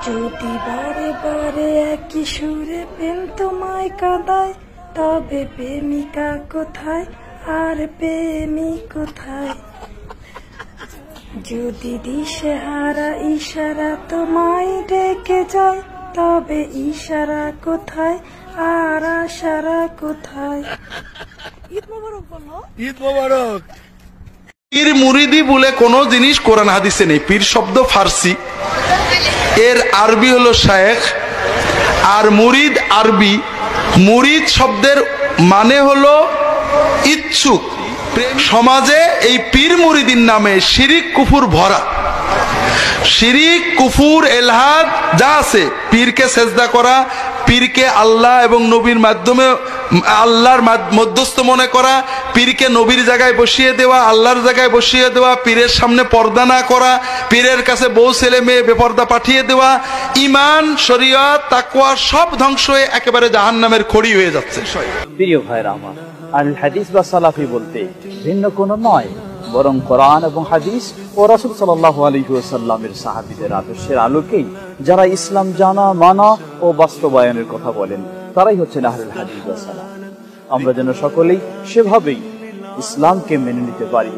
যদি বারে বারে একই সুরে প্রেম তোমায় কাঁদায়, তবে প্রেমিকা কোথায় আর প্রেমিক কোথায়? যদি দিশেহারা ইশারা তোমায় ডেকে যায়, তবে ইশারা কোথায় আর আশারা কোথায়? ঈদ মোবারক বলো। ঈদ মোবারক। পীর মুরিদি বলে কোনো জিনিস কোরআন হাদিসে নেই। পীর শব্দ ফার্সি, এর আরবি হলো শায়েখ, আর মুরিদ আরবি। মুরিদ শব্দের মানে হলো ইচ্ছুক। সমাজে এই পীর মুরিদির নামে শিরিক কুফুর ভরা। শিরিক কুফুর এলহাদ যা আছে, পীরকে সেজদা করা, পীরকে আল্লাহ এবং নবীর মাধ্যমে আল্লাহর মধ্যস্থ মনে করা, পীরকে নবীর জায়গায় বসিয়ে দেওয়া, আল্লাহর জায়গায় বসিয়ে দেওয়া, পীরের সামনে পর্দা না করা, পীরের কাছে বউ ছেলে মেয়ে বেপর্দা পাঠিয়ে দেওয়া, ইমান শরীয়ত তাকওয়া সব ধ্বংস হয়ে একেবারে জাহান্নামের খড়ি হয়ে যাচ্ছে। প্রিয় ভাইরা আমার, আল হাদিস বা সালাফি বলতে ভিন্ন কোনো নয়, বরং কোরআন এবং হাদিস ও রাসূল সাল্লাল্লাহু আলাইহি ওয়াসাল্লামের সাহাবীদের আদর্শের আলোকেই যারা ইসলাম জানা, মানা ও বাস্তবায়নের কথা বলেন, তারাই হচ্ছেন আহলুল হাদিস ওয়া সালাফ। আমরা যেন সকলেই সেভাবেই ইসলামকে মেনে নিতে পারি।